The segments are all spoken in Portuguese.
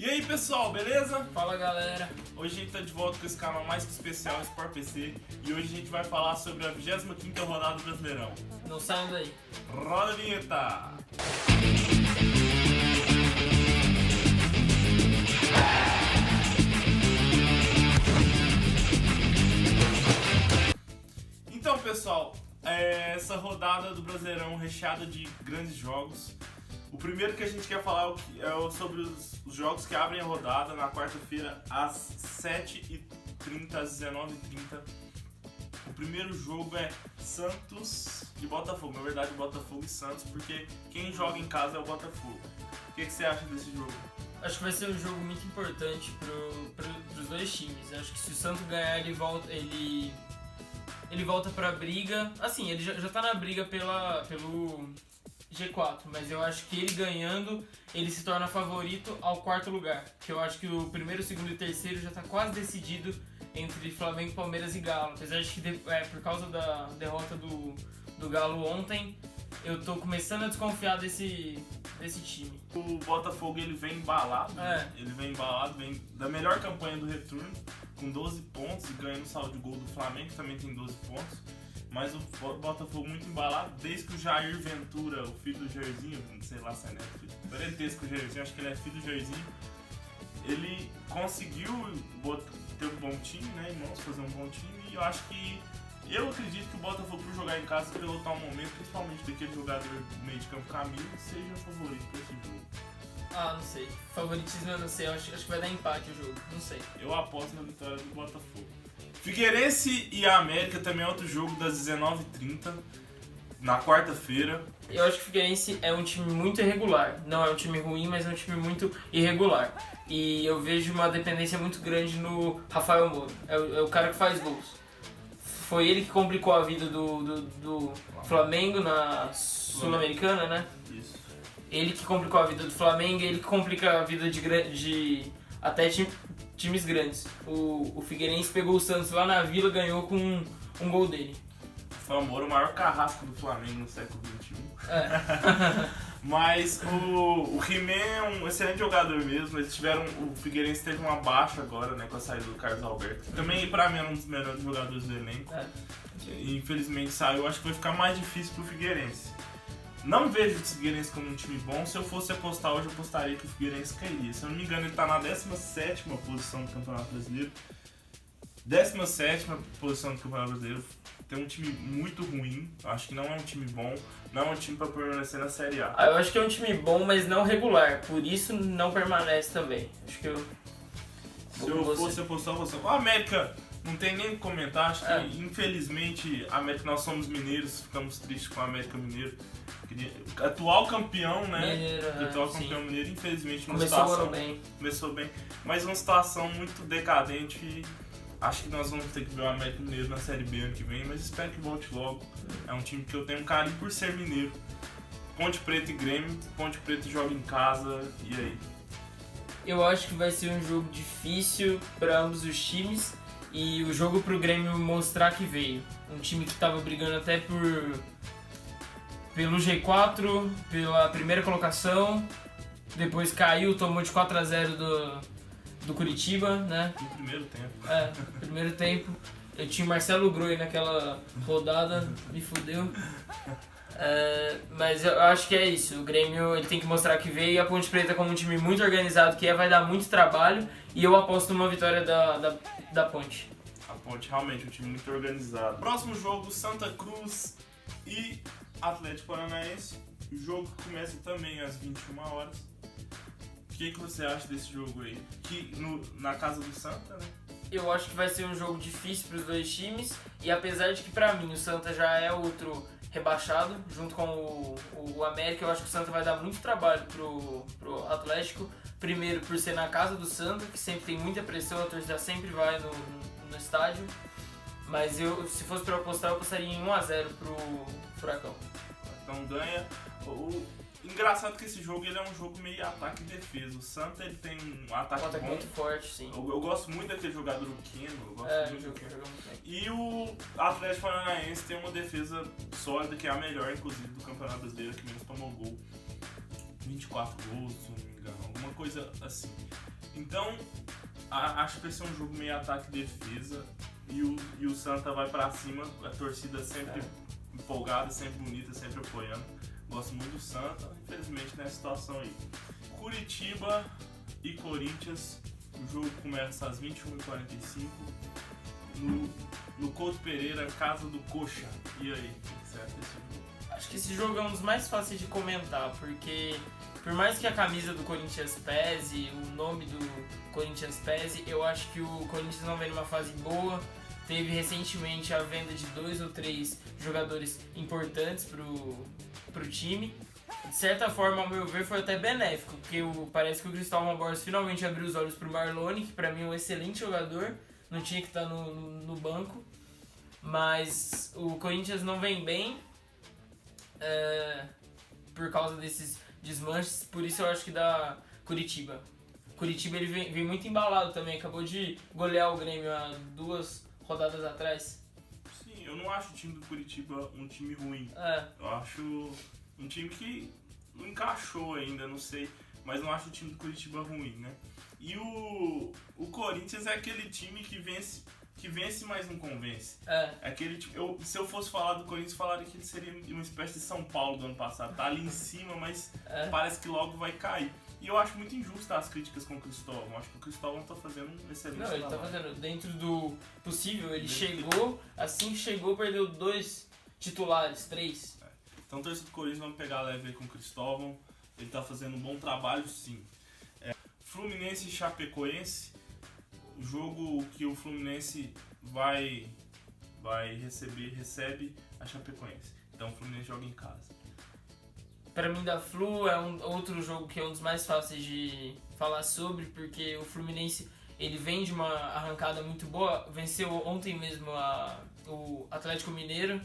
E aí pessoal, beleza? Fala galera! Hoje a gente tá de volta com esse canal mais que especial, Sport PC. E hoje a gente vai falar sobre a 25ª rodada do Brasileirão. Não saiam daí! Roda a vinheta! Então pessoal, essa rodada do Brasileirão recheada de grandes jogos. O primeiro que a gente quer falar é sobre os jogos que abrem a rodada na quarta-feira às 7h30, às 19h30. O primeiro jogo é Santos e Botafogo, na verdade Botafogo e Santos, porque quem joga em casa é o Botafogo. O que você acha desse jogo? Acho que vai ser um jogo muito importante pros dois times. Acho que se o Santos ganhar, ele volta pra briga. Assim, ele já tá na briga pelo G4, mas eu acho que ele ganhando, ele se torna favorito ao quarto lugar. Que eu acho que o primeiro, segundo e terceiro já tá quase decidido entre Flamengo, Palmeiras e Galo. Apesar de que por causa da derrota do Galo ontem, eu tô começando a desconfiar desse time. O Botafogo ele vem embalado, vem da melhor campanha do retorno, com 12 pontos e ganha no saldo de gol do Flamengo, que também tem 12 pontos. Mas o Botafogo muito embalado, desde que o Jair Ventura, o filho do Jairzinho, não sei lá se é neto, parentesco com o Jairzinho, acho que ele é filho do Jairzinho, ele conseguiu ter um bom time, né, irmãos, fazer um bom time, e eu acredito que o Botafogo, por jogar em casa, pelo tal momento, principalmente daquele jogador do meio de campo Camilo, seja favorito para esse jogo. Ah, não sei. Favoritismo eu não sei, acho que vai dar empate o jogo, não sei. Eu aposto na vitória do Botafogo. Figueirense e América também é outro jogo das 19h30, na quarta-feira. Eu acho que o Figueirense é um time muito irregular. Não é um time ruim, mas é um time muito irregular. E eu vejo uma dependência muito grande no Rafael Moura. É o cara que faz gols. Foi ele que complicou a vida do Flamengo na Sul-Americana, né? Isso. Ele que complicou a vida do Flamengo, ele que complica a vida de até times grandes. O Figueirense pegou o Santos lá na Vila, ganhou com um gol dele. Foi o maior carrasco do Flamengo no século XXI. Mas o Rimé é um excelente jogador mesmo. O Figueirense teve uma baixa agora, né, com a saída do Carlos Alberto. Que também, pra mim, é um dos melhores jogadores do elenco. E, infelizmente saiu. Acho que vai ficar mais difícil pro Figueirense. Não vejo o Figueirense como um time bom. Se eu fosse apostar hoje, eu apostaria que o Figueirense cairia. Se eu não me engano, ele tá na 17ª posição do Campeonato Brasileiro. 17ª posição do Campeonato Brasileiro. Tem um time muito ruim. Acho que não é um time bom. Não é um time pra permanecer na Série A. Eu acho que é um time bom, mas não regular. Por isso não permanece também. Acho que Se eu fosse apostar, o América não tem nem o que comentar. Acho que, infelizmente, a América, nós somos mineiros. Ficamos tristes com o América Mineiro. Atual campeão, né? Campeão mineiro, infelizmente, começou bem, mas uma situação muito decadente. E acho que nós vamos ter que ver o América Mineiro na Série B ano que vem, mas espero que volte logo. É um time que eu tenho um carinho por ser mineiro. Ponte Preta e Grêmio, Ponte Preta joga em casa, e aí? Eu acho que vai ser um jogo difícil para ambos os times e o jogo pro Grêmio mostrar que veio. Um time que estava brigando até pelo G4, pela primeira colocação, depois caiu, tomou de 4-0 do Curitiba, né? No primeiro tempo. Primeiro tempo. Eu tinha o Marcelo Groi naquela rodada, me fudeu. Mas eu acho que é isso, o Grêmio ele tem que mostrar que veio, e a Ponte Preta como um time muito organizado que vai dar muito trabalho, e eu aposto numa vitória da Ponte. A Ponte realmente é um time muito organizado. Próximo jogo, Santa Cruz e Atlético Paranaense. O jogo começa também às 21 horas. O que você acha desse jogo aí? Na casa do Santa, né? Eu acho que vai ser um jogo difícil para os dois times, e apesar de que pra mim o Santa já é outro rebaixado, junto com o América, eu acho que o Santa vai dar muito trabalho pro Atlético. Primeiro por ser na casa do Santa, que sempre tem muita pressão, a torcida sempre vai no estádio. Mas se fosse para eu apostar, eu apostaria em 1-0 pro Furacão. Então ganha. Engraçado que esse jogo ele é um jogo meio ataque e defesa. O Santa ele tem um ataque bom. Muito forte, sim. Eu gosto muito daquele jogador, o Keno. Eu gosto muito do Keno. E o Atlético Paranaense tem uma defesa sólida, que é a melhor, inclusive, do Campeonato Brasileiro, que menos tomou gol. 24 gols, se não me engano. Alguma coisa assim. Então, acho que vai ser um jogo meio ataque e defesa. E o Santa vai pra cima, a torcida sempre empolgada, sempre bonita, sempre apoiando. Gosto muito do Santa, infelizmente nessa situação aí. Curitiba e Corinthians, o jogo começa às 21h45 no Couto Pereira, casa do Coxa. E aí, o que você acha desse jogo? Acho que esse jogo é um dos mais fáceis de comentar, porque por mais que a camisa do Corinthians pese, o nome do Corinthians pese, eu acho que o Corinthians não vem numa fase boa. Teve recentemente a venda de 2 ou 3 jogadores importantes pro time. De certa forma, ao meu ver, foi até benéfico, porque parece que o Cristóvão Borges finalmente abriu os olhos pro Marlone, que pra mim é um excelente jogador, não tinha que estar no banco. Mas o Corinthians não vem bem por causa desses desmanches, por isso eu acho que dá Curitiba. Curitiba ele vem muito embalado também, acabou de golear o Grêmio há 2 rodadas atrás. Sim, eu não acho o time do Curitiba um time ruim. Eu acho um time que não encaixou ainda, não sei, mas não acho o time do Curitiba ruim, né? E o Corinthians é aquele time que vence, mas não convence. Aquele time, se eu fosse falar do Corinthians, falaria que ele seria uma espécie de São Paulo do ano passado. Tá ali em cima, mas parece que logo vai cair. E eu acho muito injusto as críticas com o Cristóvão. Acho que o Cristóvão tá fazendo um excelente trabalho. Não, ele tá fazendo dentro do possível. Ele chegou, assim que chegou, perdeu 2 titulares, 3. Então, o torcedor do Corinthians, vamos pegar leve aí com o Cristóvão. Ele tá fazendo um bom trabalho, sim. Fluminense e Chapecoense. O jogo que o Fluminense recebe a Chapecoense. Então, o Fluminense joga em casa. Pra mim, da Flu é outro jogo que é um dos mais fáceis de falar sobre, porque o Fluminense ele vem de uma arrancada muito boa, venceu ontem mesmo o Atlético Mineiro,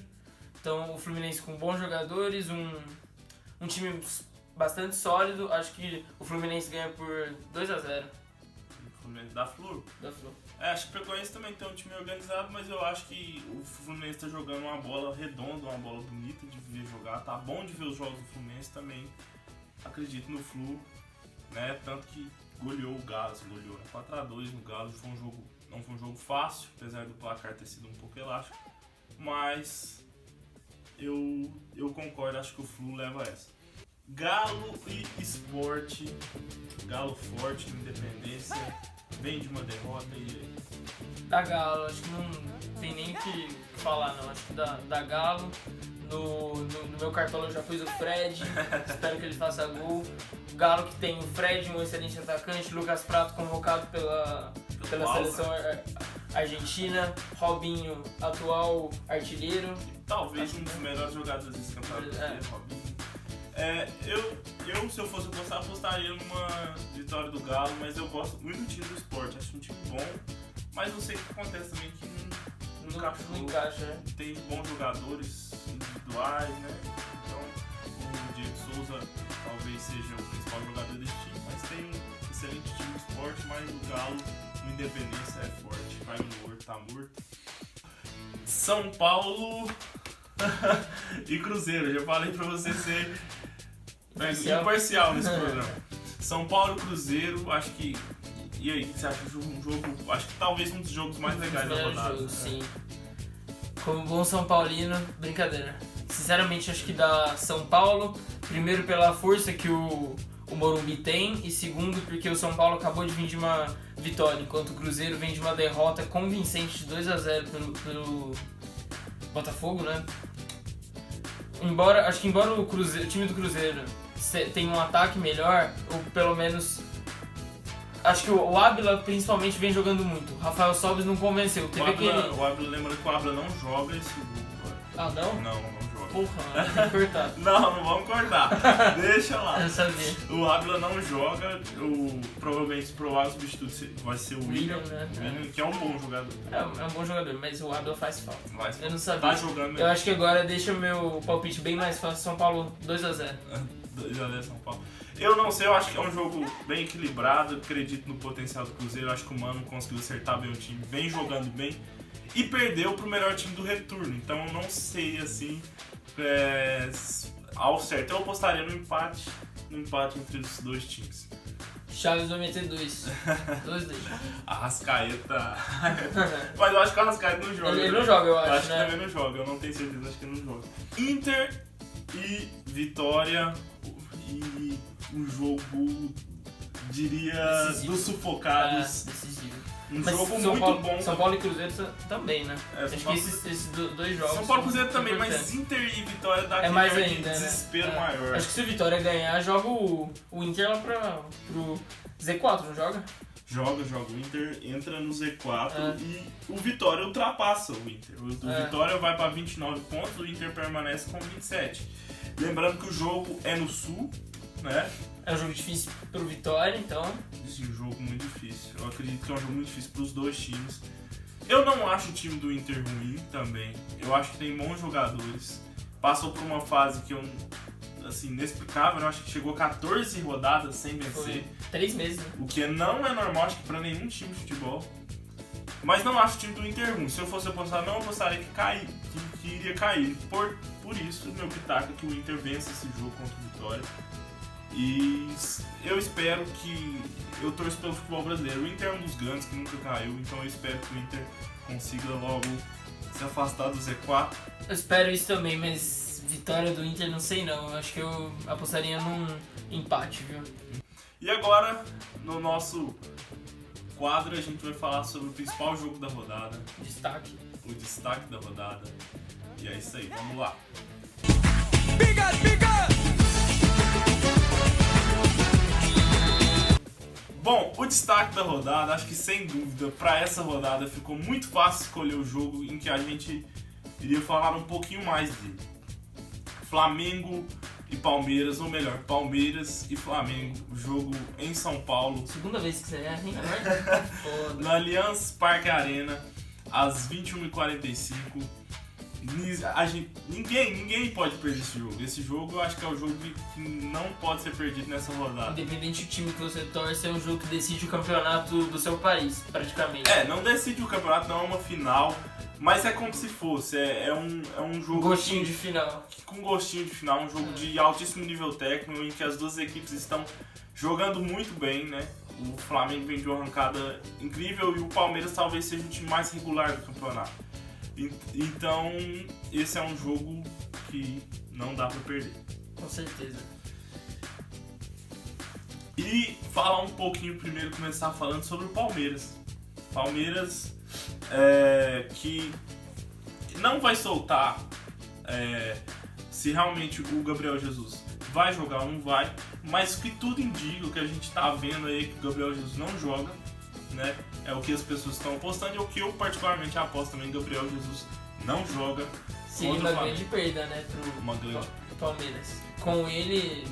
então o Fluminense com bons jogadores, um time bastante sólido, acho que o Fluminense ganha por 2-0. O Fluminense da Flu? Da Flu. A Chapecoense também tem um time organizado, mas eu acho que o Fluminense tá jogando uma bola redonda, uma bola bonita de ver jogar. Tá bom de ver os jogos do Fluminense também. Acredito no Flu, né? Tanto que goleou o Galo, goleou 4-2 no Galo. Não foi um jogo fácil, apesar do placar ter sido um pouco elástico. Mas eu concordo, acho que o Flu leva essa. Galo e Sport. Galo forte na Independência. Vem de uma derrota e aí? Da Galo, acho que não tem nem o que falar não. Acho que da Galo. No meu cartola eu já pus o Fred, espero que ele faça gol. O Galo que tem o Fred, um excelente atacante, Lucas Prato convocado pela seleção argentina, Robinho, atual artilheiro. Talvez um dos melhores jogadores desse campeonato brasileiro, Robinho. Se eu fosse apostar, apostaria numa vitória do Galo, mas eu gosto muito do time do Sport, acho um time bom, mas não sei o que acontece também que não encaixa. Tem bons jogadores individuais, né? Então o Diego Souza talvez seja o principal jogador desse time, mas tem um excelente time do Sport, mas o Galo no Independência é forte, vai no morto, tá morto. São Paulo e Cruzeiro, já falei pra você ser imparcial nesse programa. São Paulo e Cruzeiro, acho que. E aí, você acha um jogo? Acho que talvez um dos jogos mais legais da rodada. Jogo, sim. Como bom São Paulino, brincadeira. Sinceramente, acho que dá São Paulo. Primeiro, pela força que o Morumbi tem. E segundo, porque o São Paulo acabou de vir de uma vitória, enquanto o Cruzeiro vem de uma derrota convincente de 2-0 pelo Botafogo, né? Embora o time do Cruzeiro tenha um ataque melhor, ou pelo menos acho que o Ábila principalmente vem jogando muito. O Rafael Sobis não convenceu. O Ábila, lembra que o Ábila não joga esse jogo. Ah, não? Não joga. Porra, tem que cortar. não vamos cortar. Deixa lá. Eu sabia. O Ábila não joga, provavelmente o provável substituto vai ser o William, né? William, que é um bom jogador. É um bom jogador, mas o Ábila faz falta. Eu não sabia. Tá jogando mesmo. Eu acho que agora deixa o meu palpite bem mais fácil. São Paulo 2-0. 2-0 São Paulo. Eu não sei, eu acho que é um jogo bem equilibrado, acredito no potencial do Cruzeiro, acho que o Mano conseguiu acertar bem o time, vem jogando bem e perdeu pro melhor time do retorno, então eu não sei assim ao certo. Eu apostaria no empate entre os dois times. Chaves vai meter 2. 2. Arrascaeta. Mas eu acho que o Arrascaeta não joga. Ele não joga, eu acho, acho né? que também não joga, eu não tenho certeza, acho que ele não joga. Inter e Vitória e um jogo, diria, decisivo. dos sufocados. Decisivo. Um Mas jogo São muito Paulo, bom. São Paulo e Cruzeiro também, né? Acho que esses dois jogos. São Paulo e Cruzeiro são também, mas importantes. Inter e Vitória dá É mais aquele ainda, desespero né? maior. Acho que se o Vitória ganhar, joga o Inter lá pro Z4, não joga? Joga, o Inter entra no Z4 e o Vitória ultrapassa o Inter. O Vitória vai para 29 pontos, o Inter permanece com 27. Lembrando que o jogo é no Sul, né? É um jogo difícil pro Vitória, então. Esse jogo muito difícil. Eu acredito que é um jogo muito difícil pros dois times. Eu não acho o time do Inter ruim também. Eu acho que tem bons jogadores. Passou por uma fase que eu, assim, inexplicável. Eu acho que chegou 14 rodadas sem vencer. Foi 3 meses, né? O que não é normal, acho que pra nenhum time de futebol. Mas não acho o time do Inter ruim. Se eu fosse apostar, não apostaria que iria cair. Por isso, meu pitaco é que o Inter vença esse jogo contra o Vitória. E eu espero que... Eu torço pelo futebol brasileiro. O Inter é um dos grandes que nunca caiu, então eu espero que o Inter consiga logo se afastar do Z4. Eu espero isso também, mas vitória do Inter não sei não. Eu acho que eu apostaria num empate, viu? E agora, no nosso quadro, a gente vai falar sobre o principal jogo da rodada. Destaque. O destaque da rodada. E é isso aí, vamos lá. Bom, o destaque da rodada, acho que sem dúvida, para essa rodada ficou muito fácil escolher o jogo em que a gente iria falar um pouquinho mais dele. Flamengo e Palmeiras, ou melhor, Palmeiras e Flamengo, jogo em São Paulo. Segunda vez que você erra, hein? Foda. No Allianz Parque Arena, às 21h45. Ninguém pode perder esse jogo. Esse jogo eu acho que é o jogo que não pode ser perdido nessa rodada. Independente do time que você torce, é um jogo que decide o campeonato do seu país, praticamente. Não decide o campeonato, não é uma final, mas é como se fosse. É um jogo Gostinho de final. Com gostinho de final, um jogo de altíssimo nível técnico, em que as duas equipes estão jogando muito bem, né? O Flamengo vem de uma arrancada incrível e o Palmeiras talvez seja o time mais regular do campeonato. Então, esse é um jogo que não dá pra perder. Com certeza. E falar um pouquinho primeiro, começar falando sobre o Palmeiras. Palmeiras que não vai soltar se realmente o Gabriel Jesus vai jogar ou não vai, mas o que tudo indica, o que a gente tá vendo aí é que o Gabriel Jesus não joga, né? É o que as pessoas estão apostando e o que eu particularmente aposto também. Gabriel Jesus não joga. Seria uma grande perda, né, pro Palmeiras. Com ele,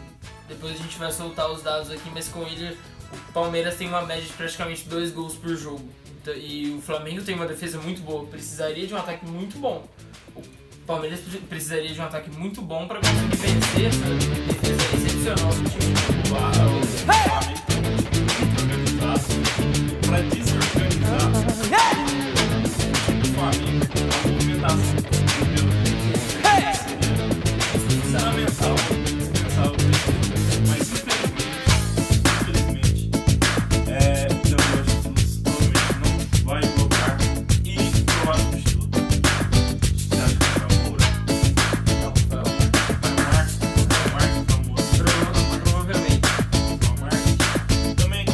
depois a gente vai soltar os dados aqui, mas com ele o Palmeiras tem uma média de praticamente 2 gols por jogo. E o Flamengo tem uma defesa muito boa, precisaria de um ataque muito bom. O Palmeiras precisaria de um ataque muito bom para conseguir vencer essa defesa excepcional do time. Para desorganizar o Flamengo, a movimentação seria fundamental, mas infelizmente Gabriel Jesus provavelmente não vai jogar e provavelmente você acha que é o Moura? Provavelmente. Também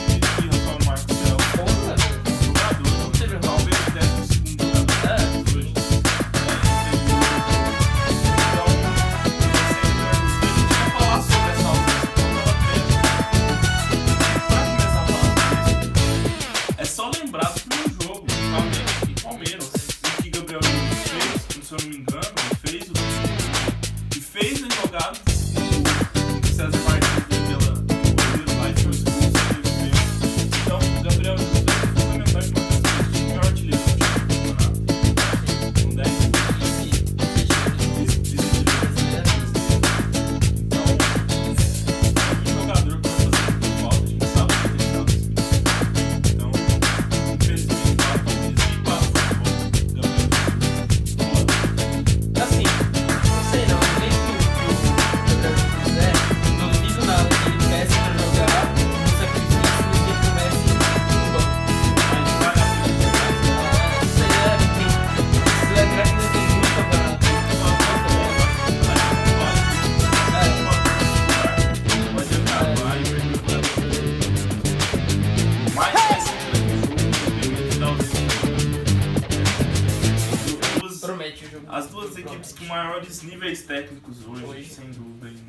maiores níveis técnicos hoje. Sem dúvida, em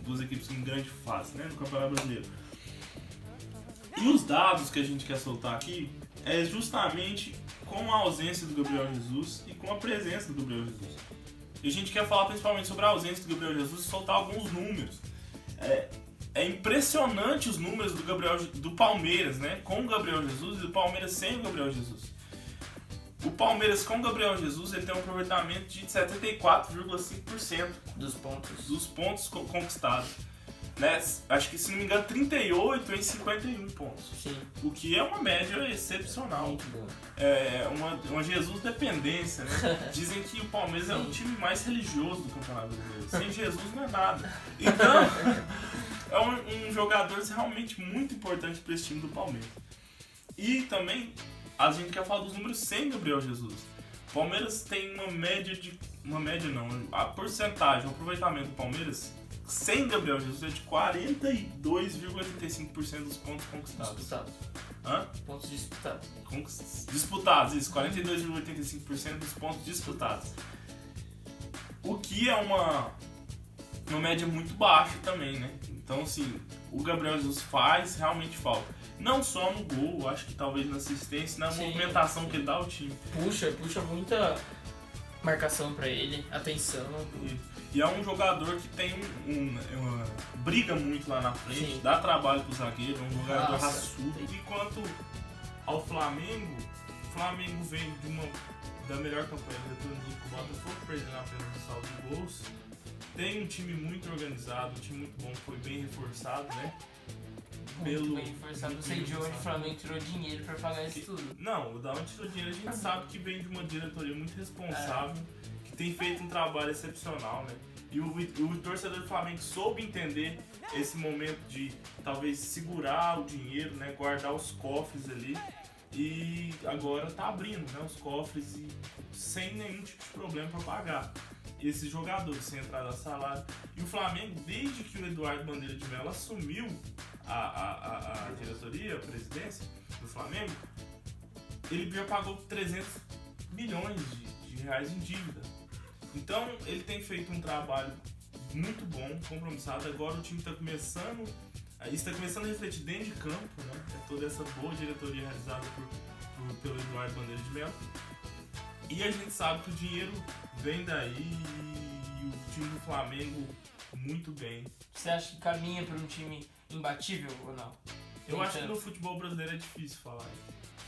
duas equipes em grande fase, né, no Campeonato Brasileiro. E os dados que a gente quer soltar aqui é justamente com a ausência do Gabriel Jesus e com a presença do Gabriel Jesus. E a gente quer falar principalmente sobre a ausência do Gabriel Jesus e soltar alguns números. É impressionante os números do Palmeiras, né, com o Gabriel Jesus, e do Palmeiras sem o Gabriel Jesus. O Palmeiras com o Gabriel Jesus ele tem um aproveitamento de 74,5% dos pontos conquistados. Né? Acho que, se não me engano, 38 em 51 pontos. Sim. O que é uma média excepcional. Muito bom. É uma Jesus dependência, né? Dizem que o Palmeiras é o time mais religioso do Campeonato Brasileiro. Sem Jesus não é nada. Então, é um jogador realmente muito importante para esse time do Palmeiras. E também, a gente quer falar dos números sem Gabriel Jesus. O Palmeiras tem uma média não, a porcentagem, o aproveitamento do Palmeiras sem Gabriel Jesus é de 42,85% dos pontos conquistados. Disputados. Hã? Pontos disputados. Disputados, isso. 42,85% dos pontos disputados. O que é uma média muito baixa também, né? Então, assim, o Gabriel Jesus faz realmente falta. Não só no gol, acho que talvez na assistência, na movimentação que ele dá ao time. Puxa muita marcação pra ele, atenção. E é um jogador que tem briga muito lá na frente, dá trabalho pro zagueiro, é um jogador raçudo. E quanto ao Flamengo, o Flamengo vem da melhor campanha do retorno do Botafogo, perdendo apenas o saldo de gols. Tem um time muito organizado, um time muito bom, foi bem reforçado, né? Muito bem reforçado. Não sei de onde o Flamengo tirou dinheiro pra pagar isso tudo. Não, da onde tirou dinheiro a gente sabe que vem de uma diretoria muito responsável, que tem feito um trabalho excepcional, né? E o torcedor do Flamengo soube entender esse momento de talvez segurar o dinheiro, né? Guardar os cofres ali. E agora tá abrindo, né, os cofres e sem nenhum tipo de problema para pagar esses jogadores, sem entrada a salário. E o Flamengo, desde que o Eduardo Bandeira de Mello assumiu a diretoria, a presidência do Flamengo, ele já pagou 300 milhões de reais em dívida. Então ele tem feito um trabalho muito bom, compromissado. Agora o time está começando a refletir dentro de campo, né? Toda essa boa diretoria realizada pelo Eduardo Bandeira de Mello. E a gente sabe que o dinheiro vem daí e o time do Flamengo muito bem. Você acha que caminha para um time imbatível ou não? Eu acho que no futebol brasileiro é difícil falar.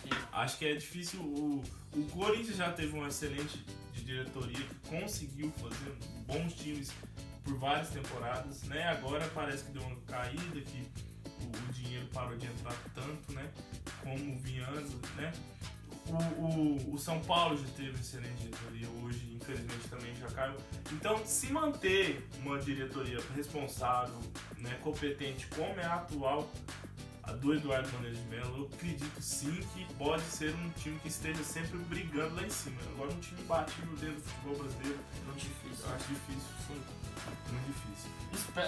Sim. Acho que é difícil. O Corinthians já teve uma excelente diretoria que conseguiu fazer bons times por várias temporadas, né? Agora parece que deu uma caída, que o dinheiro parou de entrar tanto, né? Como vinha antes, né? O São Paulo já teve excelente diretoria, hoje infelizmente também já caiu. Então, se manter uma diretoria responsável, né, competente, como é a atual, a do Eduardo Bandeira de Mello, eu acredito sim que pode ser um time que esteja sempre brigando lá em cima. Agora, um time batido dentro do futebol brasileiro, muito difícil. Eu acho difícil, sim. Muito difícil.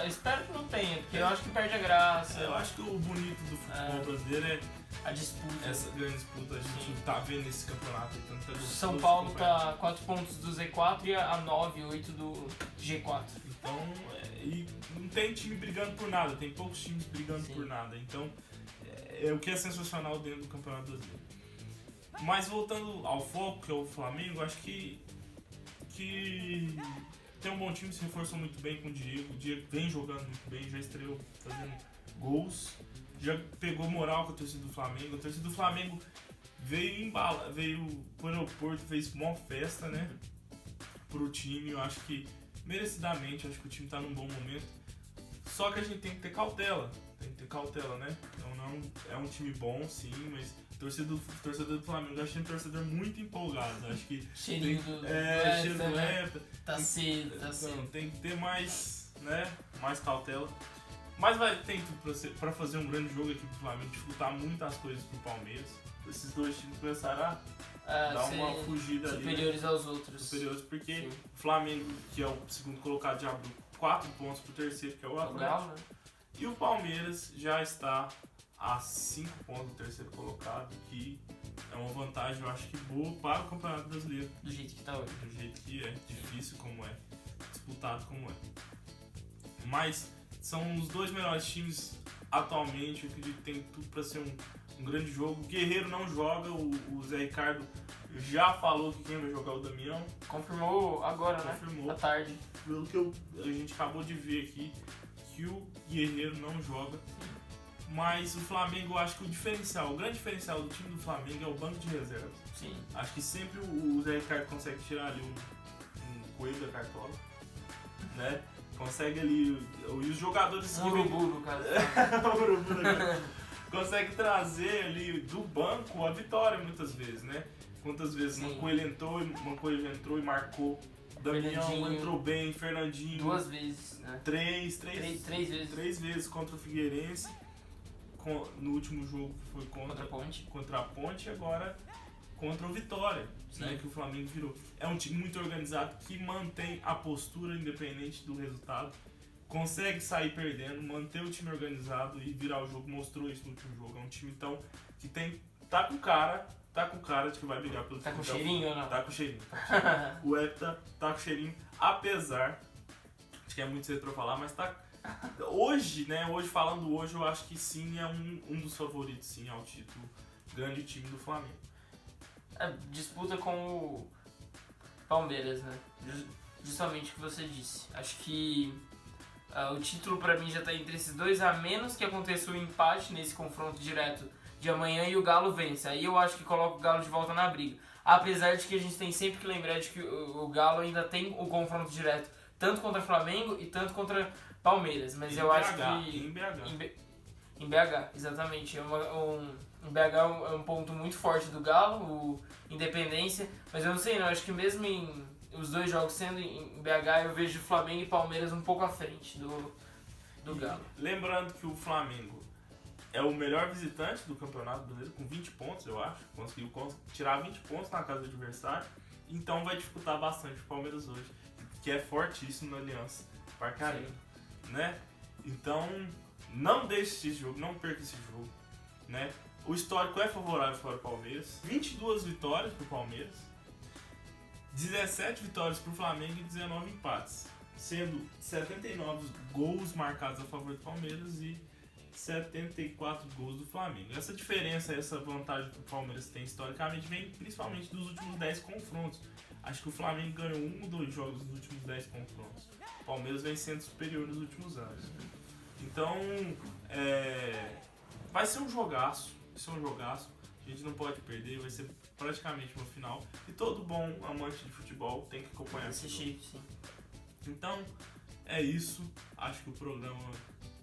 Espero que não tenha, porque eu acho que perde a graça. Eu acho que o bonito do futebol brasileiro é a disputa. Essa grande disputa, a gente tá vendo nesse campeonato. Então tá São Paulo tá a 4 pontos do Z4 e a 9, 8 do G4. Então, e não tem time brigando por nada, tem poucos times brigando por nada. Então, é o que é sensacional dentro do Campeonato Brasileiro. Mas voltando ao foco, que é o Flamengo, acho que tem um bom time, se reforçou muito bem com o Diego. O Diego vem jogando muito bem, já estreou fazendo gols. Já pegou moral com a torcida do Flamengo. A torcida do Flamengo veio pro aeroporto, fez uma festa, né? Pro time. Eu acho que, merecidamente, acho que o time tá num bom momento. Só que a gente tem que ter cautela. Né? Então não é um time bom, sim, mas torcedor do Flamengo, eu achei um torcedor muito empolgado. Acho que cheirinho cheiro do Lepta. Tá cedo. Então, tem que ter mais, né? Mais cautela. Mas tem tudo pra fazer um grande jogo aqui pro Flamengo, disputar muitas coisas pro Palmeiras. Esses dois times começaram a dar uma fugida superiores ali. Aos outros. Superiores, porque sim. O Flamengo, que é o segundo colocado, já abriu 4 pontos pro terceiro, que é o Atlético. Né? E o Palmeiras já está a 5 pontos do terceiro colocado, que É uma vantagem, eu acho que boa para o Campeonato Brasileiro. Do jeito que tá hoje. Do jeito que é, difícil como é, disputado como é. Mas são os dois melhores times atualmente, eu acredito que tem tudo para ser um grande jogo. O Guerreiro não joga, o Zé Ricardo já falou que quem vai jogar é o Damião. Confirmou agora, Confirmou. né? À tarde. Pelo que a gente acabou de ver aqui, que o Guerreiro não joga. Mas o Flamengo, eu acho que o grande diferencial do time do Flamengo é o banco de reservas. Sim. Acho que sempre o Zé Ricardo consegue tirar ali um coelho da cartola, né? Consegue ali, e os jogadores... Um urubu, no caso. Um urubu, né? Consegue trazer ali do banco a vitória muitas vezes, né? Quantas vezes Mancoelho entrou e marcou. Damião entrou bem, Fernandinho... 2 vezes, né? Três vezes. 3 vezes contra o Figueirense. No último jogo foi contra a Ponte e agora contra o Vitória, né, que o Flamengo virou. É um time muito organizado que mantém a postura independente do resultado, consegue sair perdendo, manter o time organizado e virar o jogo, mostrou isso no último jogo. É um time então que tá com cara de que vai brigar pelo título. Tá com cheirinho ou não? Tá com cheirinho. O Hepta tá com cheirinho, apesar de que é muito cedo pra falar, mas tá. Hoje, falando hoje, eu acho que sim, é um dos favoritos sim ao título, grande time do Flamengo. Disputa com o Palmeiras, né? Justamente o que você disse. Acho que o título pra mim já tá entre esses dois, a menos que aconteça o empate nesse confronto direto de amanhã e o Galo vence. Aí eu acho que coloca o Galo de volta na briga. Apesar de que a gente tem sempre que lembrar de que o Galo ainda tem o confronto direto, tanto contra o Flamengo e tanto contra Palmeiras, mas eu acho que... Em BH, exatamente. Em BH é um ponto muito forte do Galo, o Independência, mas eu não sei, acho que mesmo em os dois jogos sendo em BH, eu vejo Flamengo e Palmeiras um pouco à frente do Galo. Lembrando que o Flamengo é o melhor visitante do Campeonato Brasileiro, com 20 pontos, eu acho. Conseguiu tirar 20 pontos na casa do adversário, então vai disputar bastante o Palmeiras hoje, que é fortíssimo na Aliança Parque Arena, né? Então, não deixe esse jogo, não perca esse jogo, né? O histórico é favorável para o Palmeiras. 22 vitórias para o Palmeiras, 17 vitórias para o Flamengo e 19 empates, sendo 79 gols marcados a favor do Palmeiras e 74 gols do Flamengo. Essa diferença, essa vantagem que o Palmeiras tem historicamente vem principalmente dos últimos 10 confrontos. Acho que o Flamengo ganhou 1 ou 2 jogos nos últimos 10 confrontos. O Palmeiras vem sendo superior nos últimos anos. Então, vai ser um jogaço. A gente não pode perder, vai ser praticamente uma final. E todo bom amante de futebol tem que acompanhar esse jogo. Sim. Então, é isso. Acho que o programa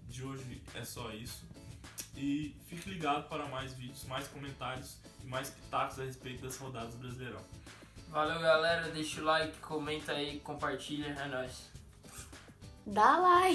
de hoje é só isso. E fique ligado para mais vídeos, mais comentários e mais pitacos a respeito das rodadas do Brasileirão. Valeu, galera. Deixa o like, comenta aí, compartilha. É nóis. Dá like!